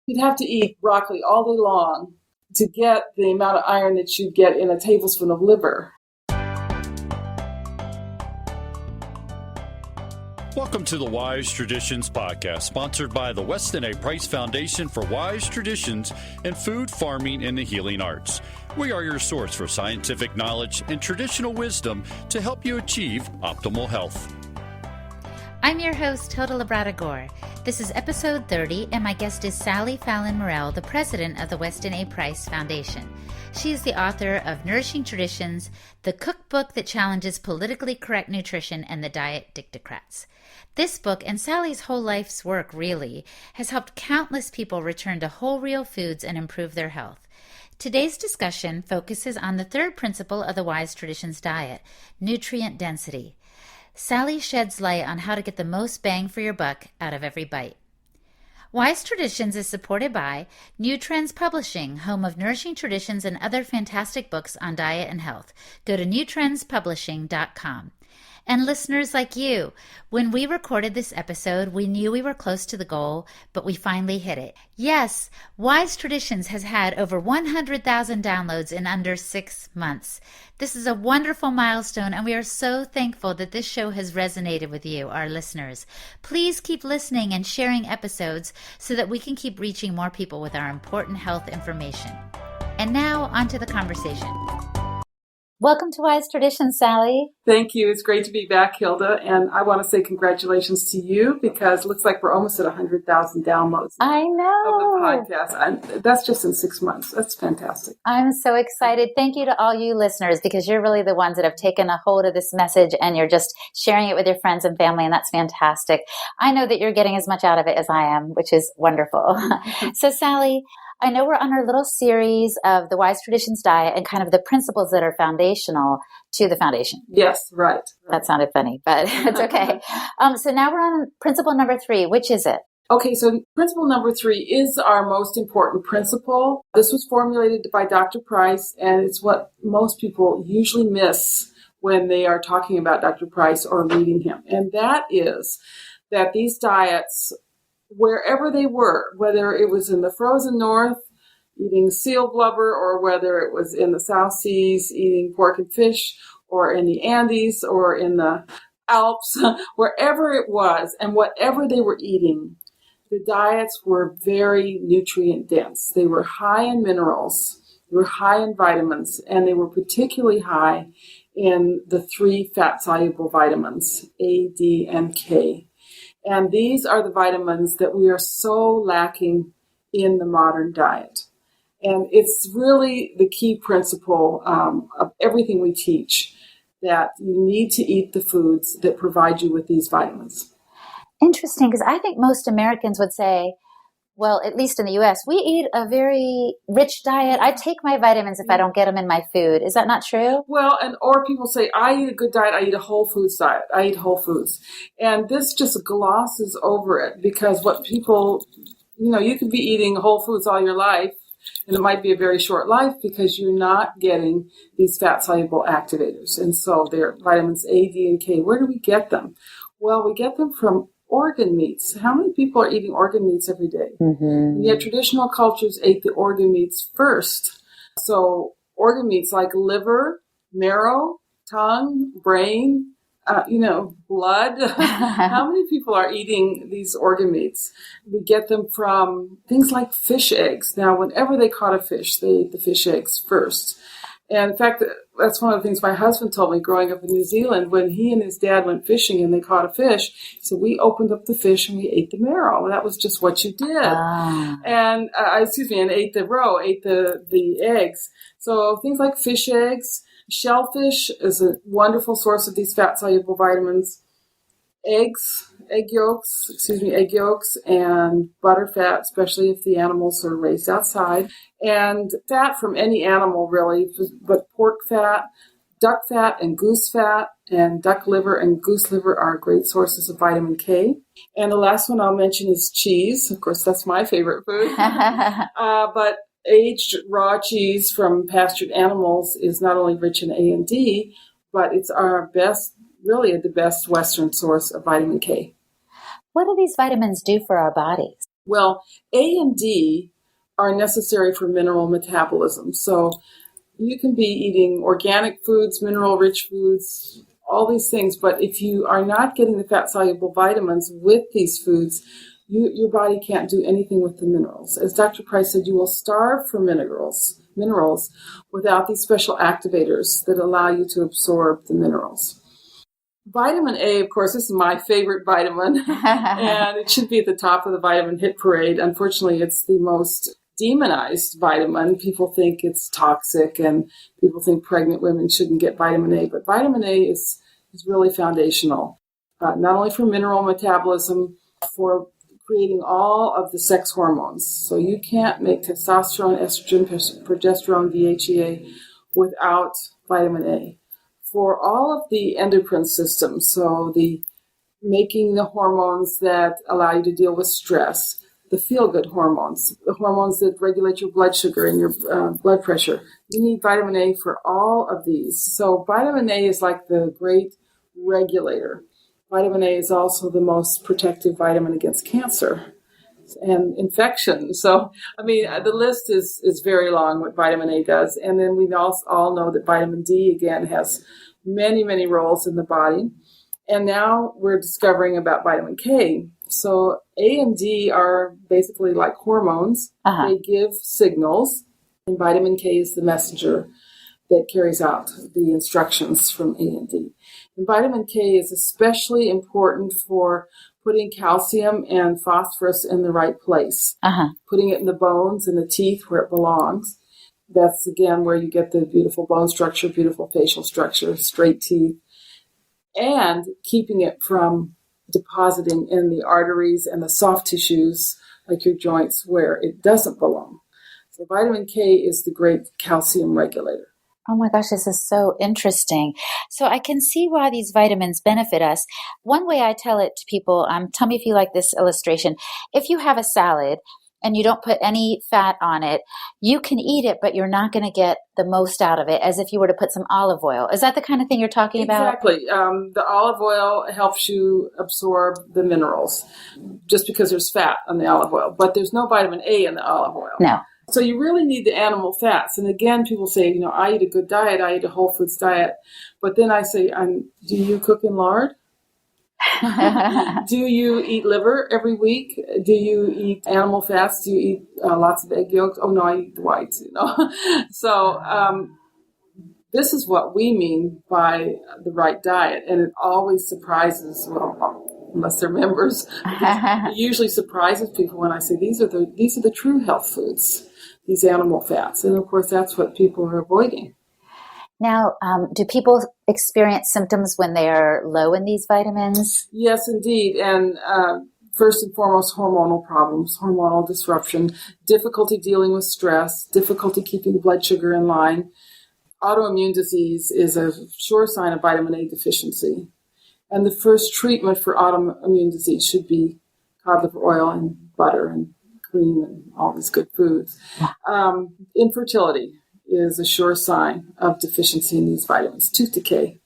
You'd have to eat broccoli all day long to get the amount of iron that you'd get in a tablespoon of liver. Welcome to the Wise Traditions Podcast, sponsored by the Weston A. Price Foundation for Wise Traditions in Food, Farming, and the Healing Arts. We are your source for scientific knowledge and traditional wisdom to help you achieve optimal health. I'm your host, Hilda Labrador. This is episode 30, and my guest is Fallon Morell, the president of the Weston A. Price Foundation. She is the author of Nourishing Traditions, the cookbook that challenges politically correct nutrition and the diet dictocrats. This book, and Sally's whole life's work really, has helped countless people return to whole real foods and improve their health. Today's discussion focuses on the third principle of the Wise Traditions diet, nutrient density. Sally sheds light on how to get the most bang for your buck out of every bite. Wise Traditions is supported by New Trends Publishing, home of Nourishing Traditions and other fantastic books on diet and health. Go to newtrendspublishing.com. And listeners like you, when we recorded this episode, we knew we were close to the goal, but we finally hit it. Yes, Wise Traditions has had over 100,000 downloads in under 6 months. This is a wonderful milestone, and we are so thankful that this show has resonated with you, our listeners. Please keep listening and sharing episodes so that we can keep reaching more people with our important health information. And now, on to the conversation. Welcome to Wise Traditions, Sally. Thank you. It's great to be back, Hilda. And I want to say congratulations to you because it looks like we're almost at 100,000 downloads. I know. Of the podcast. And that's just in 6 months. That's fantastic. I'm so excited. Thank you to all you listeners because you're really the ones that have taken a hold of this message and you're just sharing it with your friends and family. And that's fantastic. I know that you're getting as much out of it as I am, which is wonderful. So, Sally, I know we're on our little series of the Wise Traditions diet and kind of the principles that are foundational to the foundation. Yes, right. That sounded funny, but it's okay. So now we're on principle number 3. Which is it? Okay, so principle number 3 is our most important principle. This was formulated by Dr. Price, and it's what most people usually miss when they are talking about Dr. Price or reading him. And that is that these diets, wherever they were, whether it was in the frozen north eating seal blubber or whether it was in the South Seas eating pork and fish or in the Andes or in the Alps, wherever it was and whatever they were eating, the diets were very nutrient dense. They were high in minerals, they were high in vitamins, and they were particularly high in the 3 fat-soluble vitamins, A, D, and K. And these are the vitamins that we are so lacking in the modern diet. And it's really the key principle of everything we teach, that you need to eat the foods that provide you with these vitamins. Interesting, because I think most Americans would say, well, at least in the U.S., we eat a very rich diet. I take my vitamins if I don't get them in my food. Is that not true? Well, or people say, I eat a good diet. I eat a whole foods diet. I eat whole foods. And this just glosses over it because what people, you could be eating whole foods all your life and it might be a very short life because you're not getting these fat-soluble activators. And so they're vitamins A, D, and K. Where do we get them? Well, we get them from organ meats. How many people are eating organ meats every day? Mm-hmm. And yet traditional cultures ate the organ meats first. So organ meats like liver, marrow, tongue, brain, blood. How many people are eating these organ meats? We get them from things like fish eggs. Now, whenever they caught a fish, they ate the fish eggs first. And in fact, that's one of the things my husband told me growing up in New Zealand. When he and his dad went fishing and they caught a fish, so we opened up the fish and we ate the marrow. That was just what you did. Ah. And, and ate the eggs. So things like fish eggs, shellfish is a wonderful source of these fat-soluble vitamins. Egg yolks, and butter fat, especially if the animals are raised outside, and fat from any animal really, but pork fat, duck fat, and goose fat, and duck liver and goose liver are great sources of vitamin K. And the last one I'll mention is cheese. Of course, that's my favorite food. But aged raw cheese from pastured animals is not only rich in A and D, but it's the best Western source of vitamin K. What do these vitamins do for our bodies? Well, A and D are necessary for mineral metabolism. So you can be eating organic foods, mineral-rich foods, all these things, but if you are not getting the fat-soluble vitamins with these foods, your body can't do anything with the minerals. As Dr. Price said, you will starve for minerals without these special activators that allow you to absorb the minerals. Vitamin A, of course, this is my favorite vitamin, and it should be at the top of the vitamin hit parade. Unfortunately, it's the most demonized vitamin. People think it's toxic, and people think pregnant women shouldn't get vitamin A, but vitamin A is really foundational, not only for mineral metabolism, for creating all of the sex hormones. So you can't make testosterone, estrogen, progesterone, DHEA without vitamin A. For all of the endocrine system, so the making the hormones that allow you to deal with stress, the feel-good hormones, the hormones that regulate your blood sugar and your blood pressure. You need vitamin A for all of these. So vitamin A is like the great regulator. Vitamin A is also the most protective vitamin against cancer and infection. So, I mean, the list is very long what vitamin A does. And then we all know that vitamin D, again, has many, many roles in the body. And now we're discovering about vitamin K. So A and D are basically like hormones. They give signals, and vitamin K is the messenger that carries out the instructions from A and D. And vitamin K is especially important for putting calcium and phosphorus in the right place, putting it in the bones and the teeth where it belongs. That's, again, where you get the beautiful bone structure, beautiful facial structure, straight teeth, and keeping it from depositing in the arteries and the soft tissues, like your joints, where it doesn't belong. So vitamin K is the great calcium regulator. Oh my gosh, this is so interesting. So I can see why these vitamins benefit us. One way I tell it to people, tell me if you like this illustration. If you have a salad and you don't put any fat on it, you can eat it, but you're not going to get the most out of it as if you were to put some olive oil. Is that the kind of thing you're talking about? Exactly. The olive oil helps you absorb the minerals just because there's fat on the olive oil, but there's no vitamin A in the olive oil. No. So you really need the animal fats. And again, people say, I eat a good diet, I eat a whole foods diet. But then I say, do you cook in lard? Do you eat liver every week? Do you eat animal fats? Do you eat lots of egg yolks? Oh, no, I eat the whites, So this is what we mean by the right diet. And it always surprises, unless they're members, it usually surprises people when I say these are the true health foods, these animal fats. And, of course, that's what people are avoiding. Now, do people experience symptoms when they are low in these vitamins? Yes, indeed. And first and foremost, hormonal problems, hormonal disruption, difficulty dealing with stress, difficulty keeping the blood sugar in line. Autoimmune disease is a sure sign of vitamin A deficiency. And the first treatment for autoimmune disease should be cod liver oil and butter and cream and all these good foods. Infertility is a sure sign of deficiency in these vitamins. Tooth decay.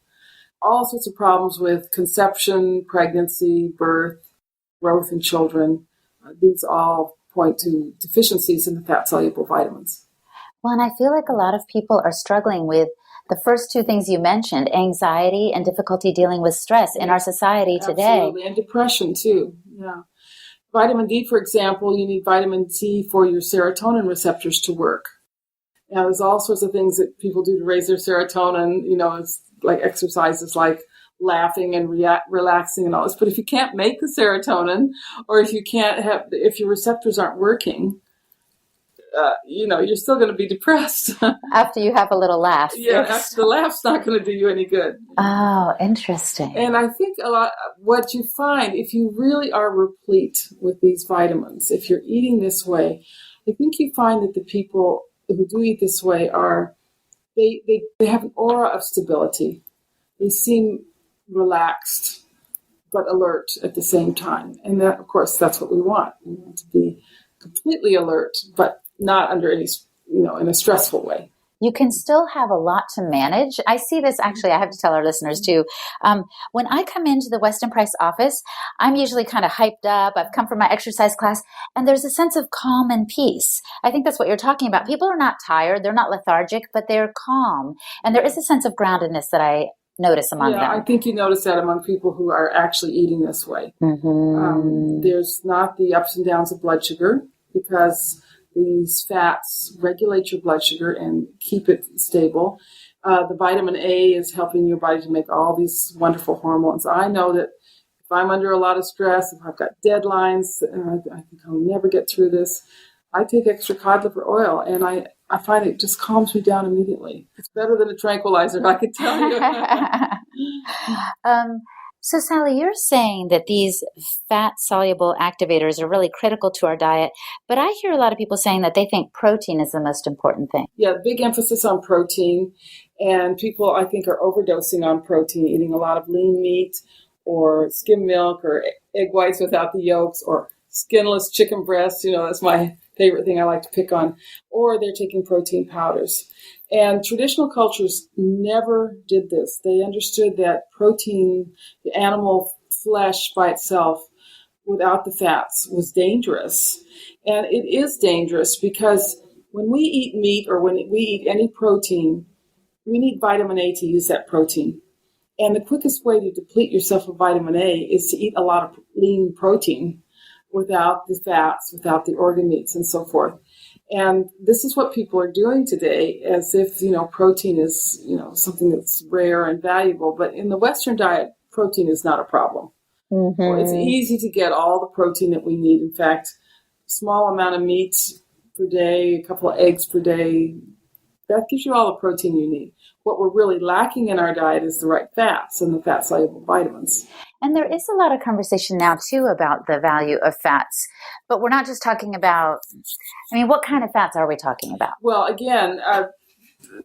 All sorts of problems with conception, pregnancy, birth, growth in children. These all point to deficiencies in the fat-soluble vitamins. Well, and I feel like a lot of people are struggling with the first two things you mentioned, anxiety and difficulty dealing with stress in our society today. Absolutely, and depression too. Yeah. Vitamin D, for example, you need vitamin D for your serotonin receptors to work. Now, there's all sorts of things that people do to raise their serotonin. It's like exercises like laughing and relaxing and all this. But if you can't make the serotonin, or if your receptors aren't working, you're still going to be depressed. After you have a little laugh. Yeah, after the laugh's not going to do you any good. Oh, interesting. And I think what you find, if you really are replete with these vitamins, if you're eating this way, I think you find that the people who do eat this way they have an aura of stability. They seem relaxed, but alert at the same time. And that, of course, that's what we want. We want to be completely alert, but not under any, in a stressful way. you can still have a lot to manage. I see this actually, I have to tell our listeners too. When I come into the Weston Price office, I'm usually kind of hyped up. I've come from my exercise class, and there's a sense of calm and peace. I think that's what you're talking about. People are not tired, they're not lethargic, but they're calm. And there is a sense of groundedness that I notice among them. I think you notice that among people who are actually eating this way. There's not the ups and downs of blood sugar, because these fats regulate your blood sugar and keep it stable. The vitamin A is helping your body to make all these wonderful hormones. I know that if I'm under a lot of stress, if I've got deadlines, and I think I'll never get through this, I take extra cod liver oil, and I find it just calms me down immediately. It's better than a tranquilizer, I can tell you. So, Sally, you're saying that these fat-soluble activators are really critical to our diet, but I hear a lot of people saying that they think protein is the most important thing. Yeah, big emphasis on protein, and people, I think, are overdosing on protein, eating a lot of lean meat or skim milk or egg whites without the yolks or skinless chicken breasts. That's my favorite thing I like to pick on. Or they're taking protein powders. And traditional cultures never did this. They understood that protein, the animal flesh by itself, without the fats, was dangerous. And it is dangerous because when we eat meat or when we eat any protein, we need vitamin A to use that protein. And the quickest way to deplete yourself of vitamin A is to eat a lot of lean protein without the fats, without the organ meats, and so forth. And this is what people are doing today, as if, protein is, something that's rare and valuable. But in the Western diet, protein is not a problem. Well, it's easy to get all the protein that we need. In fact, a small amount of meat per day, a couple of eggs per day, that gives you all the protein you need. What we're really lacking in our diet is the right fats and the fat-soluble vitamins. And there is a lot of conversation now, too, about the value of fats. But we're not just talking about, what kind of fats are we talking about? Well, again,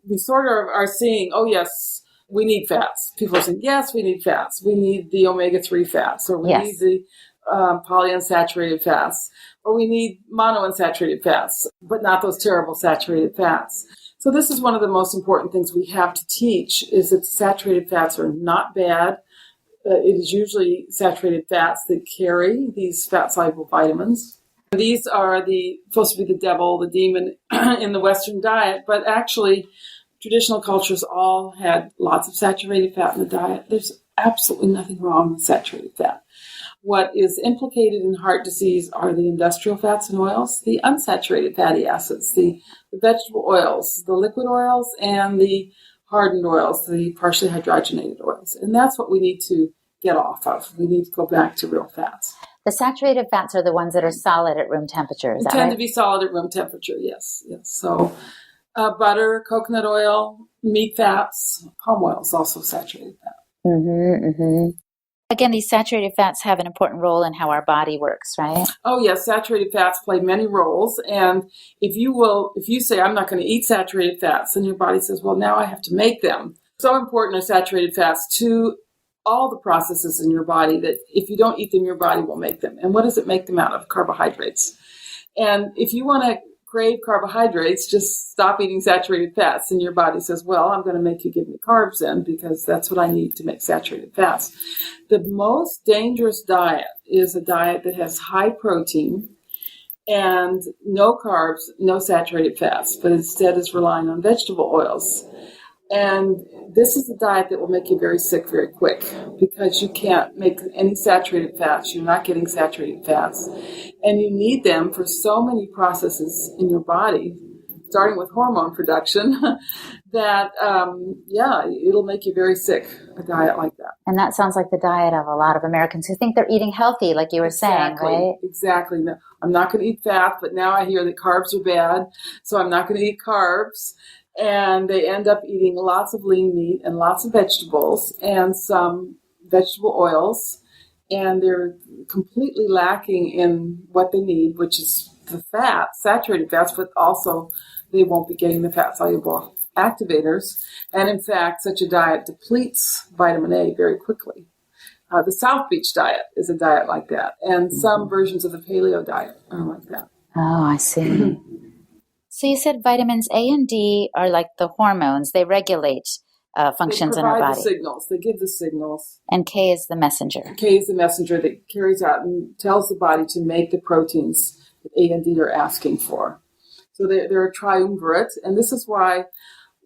we sort of are seeing, oh, yes, we need fats. People are saying, yes, we need fats. We need the omega-3 fats, or we need the polyunsaturated fats, or we need monounsaturated fats, but not those terrible saturated fats. So this is one of the most important things we have to teach, is that saturated fats are not bad. It is usually saturated fats that carry these fat-soluble vitamins. These are supposed to be the devil, the demon in the Western diet, but actually traditional cultures all had lots of saturated fat in the diet. There's absolutely nothing wrong with saturated fat. What is implicated in heart disease are the industrial fats and oils, the unsaturated fatty acids, the vegetable oils, the liquid oils, and the hardened oils, the partially hydrogenated oils. And that's what we need to get off of. We need to go back to real fats. The saturated fats are the ones that are solid at room temperature, is that right? Tend to be solid at room temperature, yes. So butter, coconut oil, meat fats, palm oil is also saturated fat. Again, these saturated fats have an important role in how our body works, right? Oh, yes. Saturated fats play many roles. And if you say, I'm not going to eat saturated fats, then your body says, well, now I have to make them. So important are saturated fats to all the processes in your body that if you don't eat them, your body will make them. And what does it make them out of? Carbohydrates. And if you want to crave carbohydrates, just stop eating saturated fats. And your body says, well, I'm going to make you give me carbs then, because that's what I need to make saturated fats. The most dangerous diet is a diet that has high protein and no carbs, no saturated fats, but instead is relying on vegetable oils. And this is a diet that will make you very sick very quick, because you can't make any saturated fats. You're not getting saturated fats. And you need them for so many processes in your body, starting with hormone production, that, it'll make you very sick, a diet like that. And that sounds like the diet of a lot of Americans who think they're eating healthy, like you were saying, right? Exactly. No, I'm not going to eat fat, but now I hear that carbs are bad, so I'm not going to eat carbs. And they end up eating lots of lean meat and lots of vegetables and some vegetable oils. And they're completely lacking in what they need, which is the fat, saturated fats, but also they won't be getting the fat-soluble activators. And in fact, such a diet depletes vitamin A very quickly. The South Beach diet is a diet like that. And some versions of the paleo diet are like that. Oh, I see. So you said vitamins A and D are like the hormones. They regulate functions in our body. They provide the signals. They give the signals. And K is the messenger. K is the messenger that carries out and tells the body to make the proteins that A and D are asking for. So they're a triumvirate, and this is why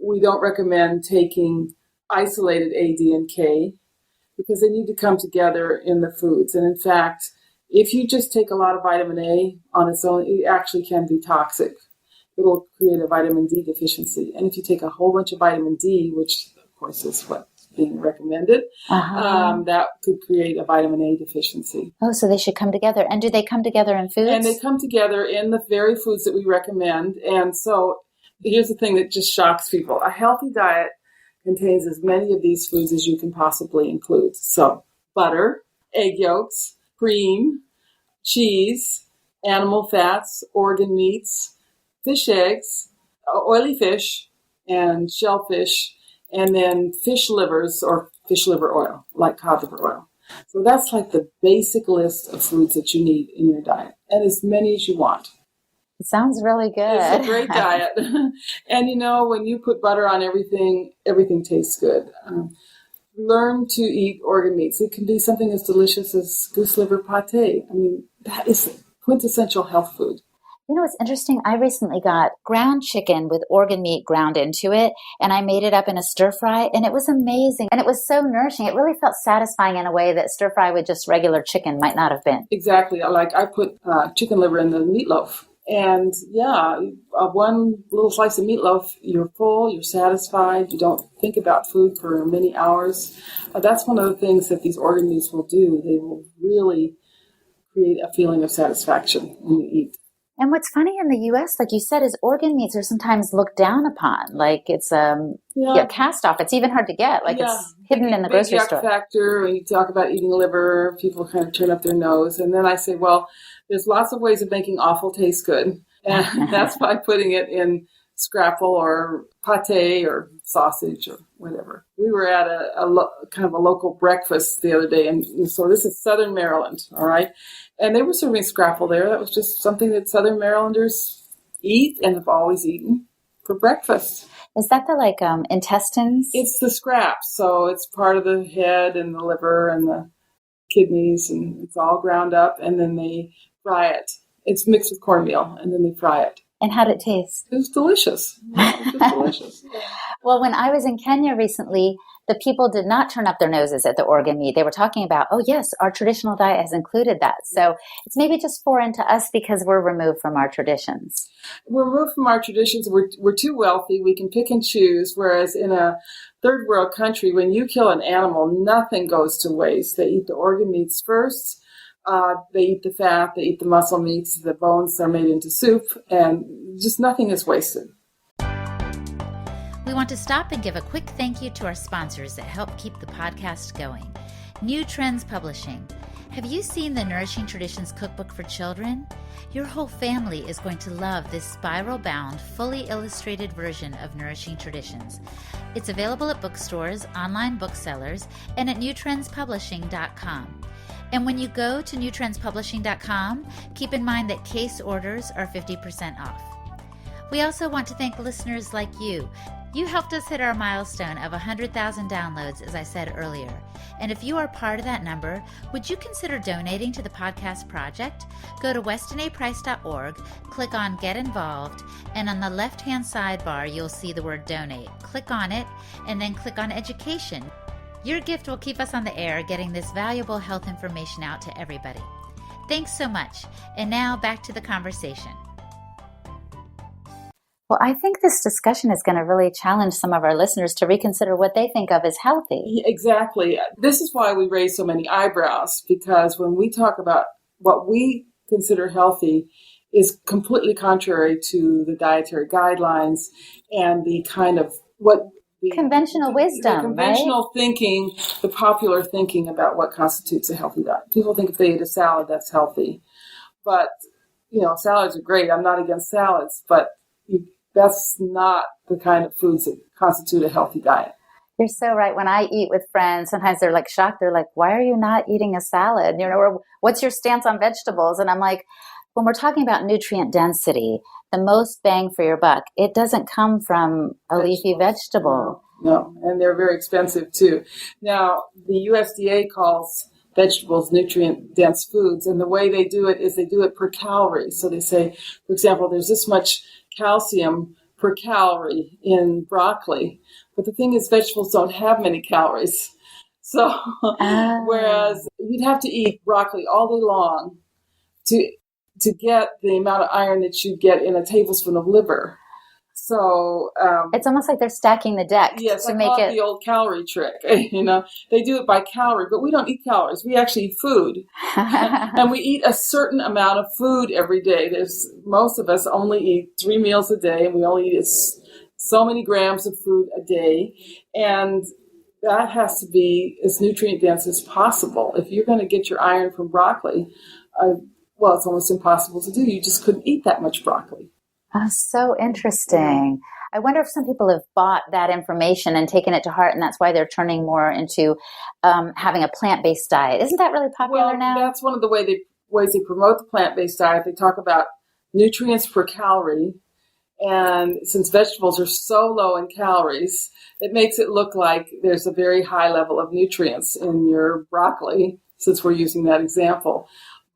we don't recommend taking isolated A, D, and K, because they need to come together in the foods. And in fact, if you just take a lot of vitamin A on its own, it actually can be toxic. It'll create a vitamin D deficiency. And if you take a whole bunch of vitamin D, which of course is what's being recommended, that could create a vitamin A deficiency. Oh, so they should come together. And do they come together in foods? And they come together in the very foods that we recommend. And so here's the thing that just shocks people. A healthy diet contains as many of these foods as you can possibly include. So butter, egg yolks, cream, cheese, animal fats, organ meats, fish eggs, oily fish, and shellfish, and then fish livers or fish liver oil, like cod liver oil. So that's like the basic list of foods that you need in your diet, and as many as you want. It sounds really good. It's a great diet. And when you put butter on everything, everything tastes good. Learn to eat organ meats. It can be something as delicious as goose liver pate. I mean, that is quintessential health food. You know, it's interesting. I recently got ground chicken with organ meat ground into it, and I made it up in a stir fry, and it was amazing. And it was so nourishing. It really felt satisfying in a way that stir fry with just regular chicken might not have been. Exactly. Like I put chicken liver in the meatloaf. And one little slice of meatloaf, you're full, you're satisfied, you don't think about food for many hours. That's one of the things that these organ meats will do. They will really create a feeling of satisfaction when you eat. And what's funny in the U.S., like you said, is organ meats are sometimes looked down upon. Like it's cast off. It's even hard to get. Like it's hidden in the grocery store. Factor, when you talk about eating liver, people kind of turn up their nose. And then I say, well, there's lots of ways of making offal taste good. And that's by putting it in scrapple or pate or sausage or whatever. We were at a kind of a local breakfast the other day. And so this is Southern Maryland, all right? And they were serving scrapple there. That was just something that Southern Marylanders eat and have always eaten for breakfast. Is that the intestines? It's the scraps. So it's part of the head and the liver and the kidneys, and it's all ground up, and then they fry it. It's mixed with cornmeal, and then they fry it. And how did it taste? It was delicious. It was delicious. Well, when I was in Kenya recently, the people did not turn up their noses at the organ meat. They were talking about, oh, yes, our traditional diet has included that. So it's maybe just foreign to us because we're removed from our traditions. We're removed from our traditions. We're too wealthy. We can pick and choose, whereas in a third world country, when you kill an animal, nothing goes to waste. They eat the organ meats first. They eat the fat, they eat the muscle meats, the bones are made into soup, and just nothing is wasted. We want to stop and give a quick thank you to our sponsors that help keep the podcast going. New Trends Publishing. Have you seen the Nourishing Traditions Cookbook for Children? Your whole family is going to love this spiral-bound, fully illustrated version of Nourishing Traditions. It's available at bookstores, online booksellers, and at newtrendspublishing.com. And when you go to newtrendspublishing.com, keep in mind that case orders are 50% off. We also want to thank listeners like you. You helped us hit our milestone of 100,000 downloads, as I said earlier. And if you are part of that number, would you consider donating to the podcast project? Go to westinaprice.org, click on Get Involved, and on the left-hand sidebar, you'll see the word Donate. Click on it, and then click on Education. Your gift will keep us on the air, getting this valuable health information out to everybody. Thanks so much. And now back to the conversation. Well, I think this discussion is going to really challenge some of our listeners to reconsider what they think of as healthy. Exactly. This is why we raise so many eyebrows, because when we talk about what we consider healthy is completely contrary to the dietary guidelines and the kind of conventional wisdom, the conventional right? thinking, the popular thinking about what constitutes a healthy diet. People think if they eat a salad, that's healthy. But, salads are great. I'm not against salads, but that's not the kind of foods that constitute a healthy diet. You're so right. When I eat with friends, sometimes they're shocked. They're like, why are you not eating a salad? Or what's your stance on vegetables? And I'm like, when we're talking about nutrient density, the most bang for your buck, it doesn't come from a leafy vegetable. No, and they're very expensive too. Now, the USDA calls vegetables nutrient-dense foods, and the way they do it is they do it per calorie. So they say, for example, there's this much calcium per calorie in broccoli, but the thing is vegetables don't have many calories. So whereas you'd have to eat broccoli all day long to get the amount of iron that you get in a tablespoon of liver. So it's almost like they're stacking the deck to make it the old calorie trick. You know, they do it by calorie, but we don't eat calories. We actually eat food, and we eat a certain amount of food every day. Most of us only eat 3 meals a day, and we only eat so many grams of food a day, and that has to be as nutrient dense as possible. If you're going to get your iron from broccoli, well, it's almost impossible to do. You just couldn't eat that much broccoli. Oh, so interesting. I wonder if some people have bought that information and taken it to heart, and that's why they're turning more into having a plant-based diet. Isn't that really popular now? That's one of the ways they promote the plant-based diet. They talk about nutrients per calorie, and since vegetables are so low in calories, it makes it look like there's a very high level of nutrients in your broccoli, since we're using that example.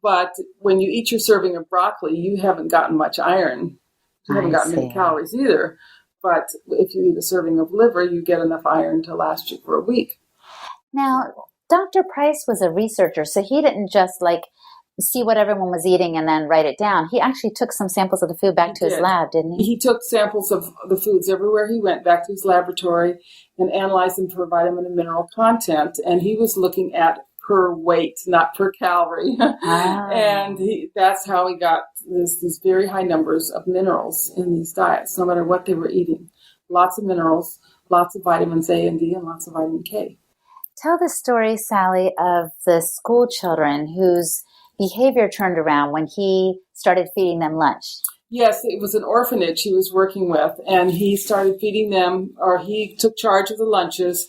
But when you eat your serving of broccoli, you haven't gotten much iron. You haven't gotten many calories either. But if you eat a serving of liver, you get enough iron to last you for a week. Now, Dr. Price was a researcher, so he didn't just see what everyone was eating and then write it down. He actually took some samples of the food back to his lab, didn't he? He took samples of the foods everywhere he went, back to his laboratory, and analyzed them for vitamin and mineral content. And he was looking at per weight, not per calorie. And that's how he got these very high numbers of minerals in these diets, no matter what they were eating. Lots of minerals, lots of vitamins A and D, and lots of vitamin K. Tell the story, Sally, of the school children whose behavior turned around when he started feeding them lunch. Yes, it was an orphanage he was working with, and he started feeding them, or he took charge of the lunches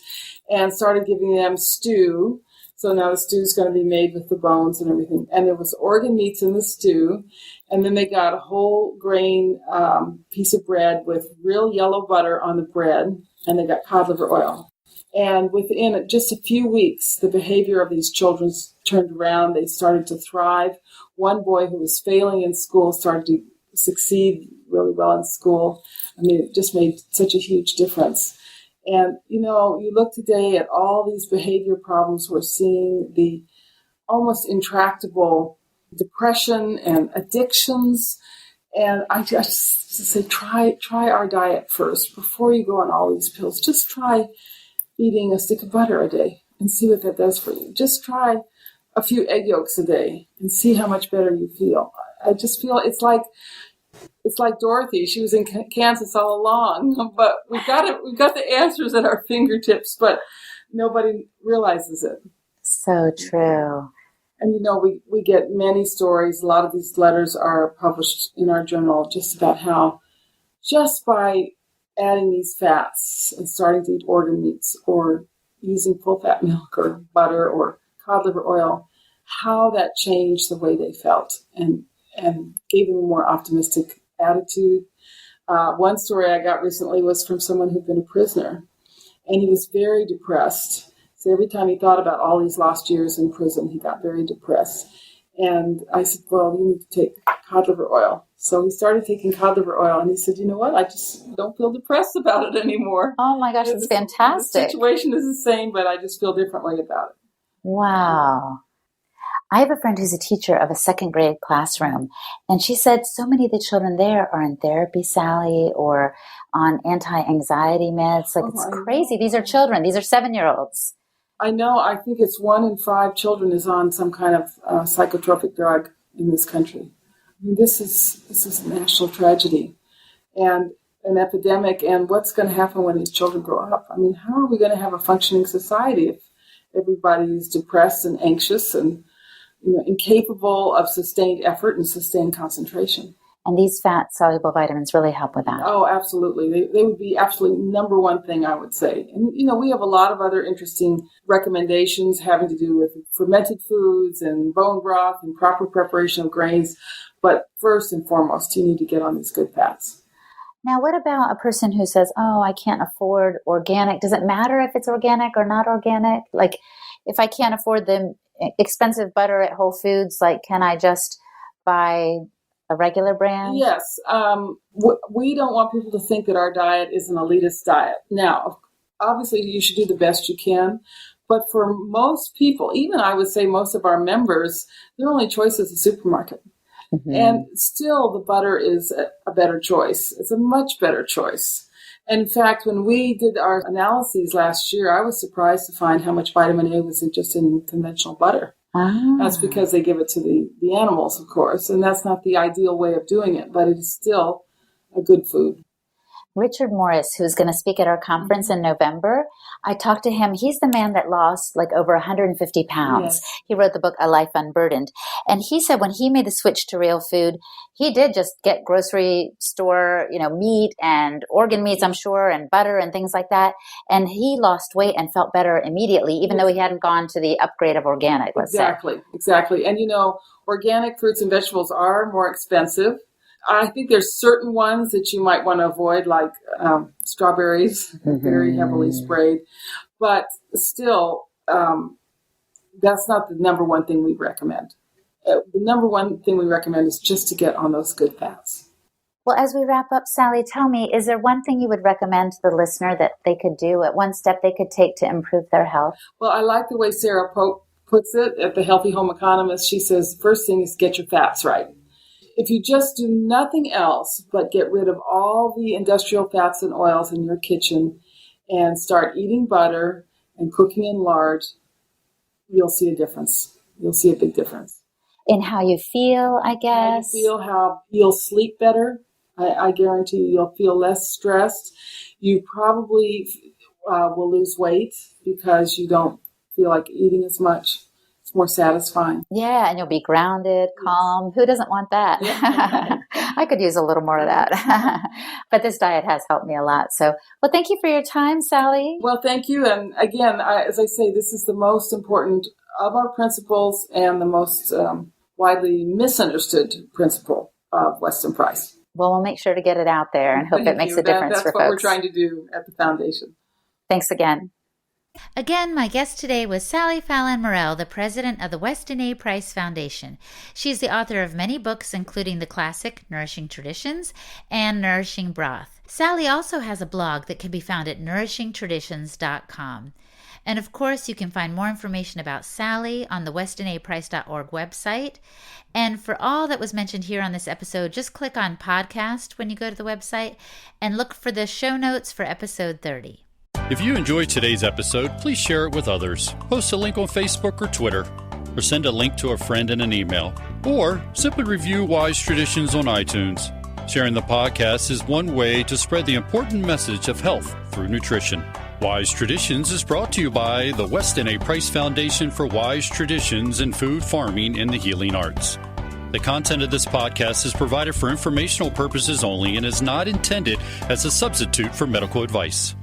and started giving them stew. So now the stew is going to be made with the bones and everything. And there was organ meats in the stew. And then they got a whole grain piece of bread with real yellow butter on the bread. And they got cod liver oil. And within just a few weeks, the behavior of these children turned around. They started to thrive. One boy who was failing in school started to succeed really well in school. I mean, it just made such a huge difference. And, you look today at all these behavior problems we're seeing, the almost intractable depression and addictions. And I just say, try our diet first before you go on all these pills. Just try eating a stick of butter a day and see what that does for you. Just try a few egg yolks a day and see how much better you feel. I just feel it's like Dorothy. She was in Kansas all along, but we've got the answers at our fingertips, but nobody realizes it. So true. And we get many stories. A lot of these letters are published in our journal just about how just by adding these fats and starting to eat organ meats or using full fat milk or butter or cod liver oil, how that changed the way they felt and gave them a more optimistic attitude. One story I got recently was from someone who'd been a prisoner, and he was very depressed. So every time he thought about all these lost years in prison, he got very depressed. And I said, well, you need to take cod liver oil. So he started taking cod liver oil, and he said, you know what? I just don't feel depressed about it anymore. Oh my gosh, that's fantastic. The situation is the same, but I just feel differently about it. Wow. I have a friend who's a teacher of a second grade classroom, and she said so many of the children there are in therapy, Sally, or on anti-anxiety meds. It's crazy. These are children. These are 7-year-olds. I know. I think it's 1 in 5 children is on some kind of psychotropic drug in this country. I mean, this is a national tragedy and an epidemic. And what's going to happen when these children grow up? I mean, how are we going to have a functioning society if everybody is depressed and anxious and incapable of sustained effort and sustained concentration? And these fat-soluble vitamins really help with that. Oh, absolutely. They would be absolutely number one thing, I would say. And, we have a lot of other interesting recommendations having to do with fermented foods and bone broth and proper preparation of grains. But first and foremost, you need to get on these good fats. Now, what about a person who says, oh, I can't afford organic? Does it matter if it's organic or not organic? Like, if I can't afford the expensive butter at Whole Foods, like, can I just buy a regular brand? Yes. We don't want people to think that our diet is an elitist diet. Now, obviously, you should do the best you can. But for most people, even I would say most of our members, their only choice is the supermarket. Mm-hmm. And still, the butter is a better choice. It's a much better choice. In fact, when we did our analyses last year, I was surprised to find how much vitamin A was just in conventional butter. Ah. That's because they give it to the animals, of course, and that's not the ideal way of doing it, but it is still a good food. Richard Morris, who's going to speak at our conference in November, I talked to him. He's the man that lost like over 150 pounds. Yes. He wrote the book, A Life Unburdened. And he said when he made the switch to real food, he did just get grocery store, meat and organ meats, I'm sure, and butter and things like that. And he lost weight and felt better immediately, even though he hadn't gone to the upgrade of organic, let's say. Exactly. And organic fruits and vegetables are more expensive. I think there's certain ones that you might want to avoid, like strawberries, very heavily sprayed. But still, that's not the number one thing we recommend. The number one thing we recommend is just to get on those good fats. Well, as we wrap up, Sally, tell me, is there one thing you would recommend to the listener that they could do, one step they could take to improve their health? Well, I like the way Sarah Pope puts it at the Healthy Home Economist. She says, first thing is get your fats right. If you just do nothing else but get rid of all the industrial fats and oils in your kitchen and start eating butter and cooking in lard, you'll see a difference. You'll see a big difference. In how you feel, I guess. How you feel, how you'll sleep better. I guarantee you'll feel less stressed. You probably will lose weight because you don't feel like eating as much. It's more satisfying. Yeah, and you'll be grounded, calm. Who doesn't want that? Yeah. I could use a little more of that. But this diet has helped me a lot. So, well, thank you for your time, Sally. Well, thank you. And again, as I say, this is the most important of our principles and the most widely misunderstood principle of Weston Price. Well, we'll make sure to get it out there and hope it makes a difference for folks. That's what we're trying to do at the foundation. Thanks again. Again, my guest today was Sally Fallon Morell, the president of the Weston A. Price Foundation. She's the author of many books, including the classic Nourishing Traditions and Nourishing Broth. Sally also has a blog that can be found at nourishingtraditions.com. And of course, you can find more information about Sally on the westonaprice.org website. And for all that was mentioned here on this episode, just click on podcast when you go to the website and look for the show notes for episode 30. If you enjoyed today's episode, please share it with others. Post a link on Facebook or Twitter, or send a link to a friend in an email, or simply review Wise Traditions on iTunes. Sharing the podcast is one way to spread the important message of health through nutrition. Wise Traditions is brought to you by the Weston A. Price Foundation for Wise Traditions in Food, Farming, and the Healing Arts. The content of this podcast is provided for informational purposes only and is not intended as a substitute for medical advice.